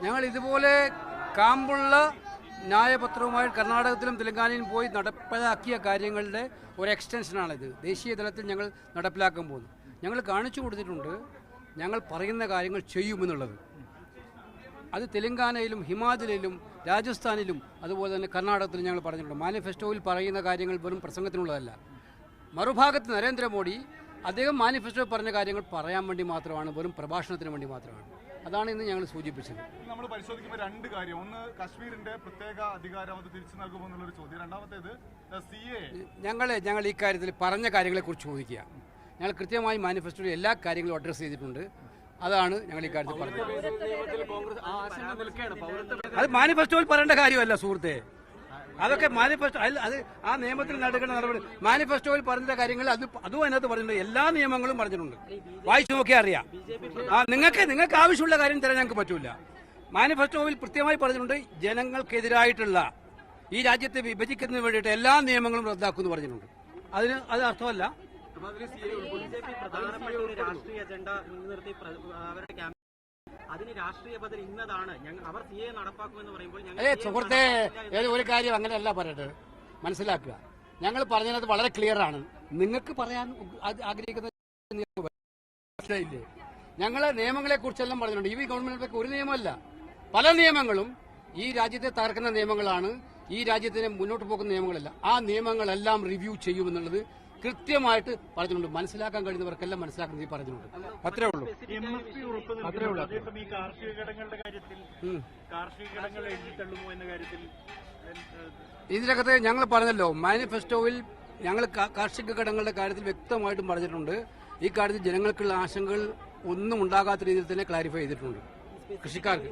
ഞങ്ങൾ ഇതുപോലെ കാമ്പുള്ള ന്യായപത്രവുമായി കർണാടകത്തിലും തെലങ്കാനയിലും പോയി നടപ്പിലാക്കിയ കാര്യങ്ങളുടെ ഒരു എക്സ്റ്റൻഷനാണിത്. ദേശീയ തലത്തിൽ ഞങ്ങൾ നടപ്പിലാക്കാൻ പോകുന്നു. ഞങ്ങൾ കാണിച്ചു കൊടുത്തിട്ടുണ്ട് ഞങ്ങൾ പറയുന്ന കാര്യങ്ങൾ ചെയ്യുമെന്നുള്ളത്. അത് തെലങ്കാനയിലും ഹിമാചലിലും രാജസ്ഥാനിലും അതുപോലെ തന്നെ കർണാടകത്തിലും ഞങ്ങൾ പറഞ്ഞിട്ടുണ്ട്. മാനിഫെസ്റ്റോയിൽ പറയുന്ന കാര്യങ്ങൾ വെറും പ്രസംഗത്തിനുള്ളതല്ല. മറുഭാഗത്ത് നരേന്ദ്രമോദി അദ്ദേഹം മാനിഫെസ്റ്റോയിൽ പറഞ്ഞ കാര്യങ്ങൾ പറയാൻ വേണ്ടി മാത്രമാണ്, വെറും പ്രഭാഷണത്തിന് വേണ്ടി മാത്രമാണ്. അതാണ് ഇന്ന് ഞങ്ങൾ സൂചിപ്പിച്ചത്. നമ്മൾ പരിശോധിക്കുമ്പോൾ രണ്ട് കാര്യം. ഒന്ന്, കാശ്മീരിന്റെ പ്രത്യേക അധികാരം അത് തിരിച്ചു നൽകുമോ എന്നുള്ളൊരു ചോദ്യം. രണ്ടാമത്തേത് ഞങ്ങൾ ഈ കാര്യത്തിൽ പറഞ്ഞ കാര്യങ്ങളെക്കുറിച്ച് ചോദിക്കുക. ഞങ്ങൾ കൃത്യമായി മാനിഫെസ്റ്റോയിൽ എല്ലാ കാര്യങ്ങളും അഡ്രസ്സ് ചെയ്തിട്ടുണ്ട്. അതാണ് ഞങ്ങൾ ഈ കാര്യത്തിൽ പറഞ്ഞത്. അത് മാനിഫെസ്റ്റോയിൽ പറയേണ്ട കാര്യമല്ല സുഹൃത്തെ. അതൊക്കെ മാനിഫെസ്റ്റോ അത് ആ നിയമത്തിൽ നടക്കുന്ന നടപടി. മാനിഫെസ്റ്റോയിൽ പറഞ്ഞ കാര്യങ്ങൾ അതും അതിനകത്ത് പറഞ്ഞിട്ടുണ്ട്. എല്ലാ നിയമങ്ങളും പറഞ്ഞിട്ടുണ്ട്. വായിച്ചു നോക്കിയാൽ അറിയാം. നിങ്ങൾക്ക് ആവശ്യമുള്ള കാര്യം തരാൻ ഞങ്ങൾക്ക് പറ്റൂല. മാനിഫെസ്റ്റോയിൽ കൃത്യമായി പറഞ്ഞിട്ടുണ്ട് ജനങ്ങൾക്കെതിരായിട്ടുള്ള ഈ രാജ്യത്തെ വിഭജിക്കുന്നതിന് വേണ്ടിയിട്ട് എല്ലാ നിയമങ്ങളും റദ്ദാക്കുമെന്ന് പറഞ്ഞിട്ടുണ്ട്. അത് അർത്ഥമല്ല. രാഷ്ട്രീയ അജണ്ട മുൻനിർത്തി അവരുടെ അതിന് രാഷ്ട്രീയ ബദൽ ഇന്നതാണ്, അവർ സിഎ നടപ്പാക്കുമെന്ന് പറയുമ്പോൾ സുഹൃത്തെ, ഒരു കാര്യം അങ്ങനെയല്ല പറയട്ടെ, മനസ്സിലാക്കുക. ഞങ്ങൾ പറഞ്ഞത് വളരെ ക്ലിയർ ആണ്. നിങ്ങൾക്ക് പറയാൻ ആഗ്രഹിക്കുന്ന ഞങ്ങൾ നിയമങ്ങളെ കുറിച്ചെല്ലാം പറഞ്ഞിട്ടുണ്ട്. ഈ ഗവൺമെന്റിലേക്ക് ഒരു നിയമമല്ല, പല നിയമങ്ങളും ഈ രാജ്യത്തെ തകർക്കുന്ന നിയമങ്ങളാണ്. ഈ രാജ്യത്തിന് മുന്നോട്ട് പോകുന്ന നിയമങ്ങളല്ല. ആ നിയമങ്ങളെല്ലാം റിവ്യൂ ചെയ്യുമെന്നുള്ളത് കൃത്യമായിട്ട് പറഞ്ഞിട്ടുണ്ട്. മനസ്സിലാക്കാൻ കഴിയുന്നവർക്കെല്ലാം മനസ്സിലാക്കുന്നത് പറഞ്ഞിട്ടുണ്ട്. അത്രേ ഉള്ളൂ. ഇതിനകത്ത് ഞങ്ങൾ പറഞ്ഞല്ലോ, മാനിഫെസ്റ്റോയിൽ ഞങ്ങൾ കാർഷിക ഘടകങ്ങളുടെ കാര്യത്തിൽ വ്യക്തമായിട്ടും പറഞ്ഞിട്ടുണ്ട്. ഈ കാര്യത്തിൽ ജനങ്ങൾക്കുള്ള ആശങ്കകൾ ഒന്നും ഉണ്ടാകാത്ത രീതിയിൽ തന്നെ ക്ലാരിഫൈ ചെയ്തിട്ടുണ്ട്. കൃഷിക്കാർക്ക്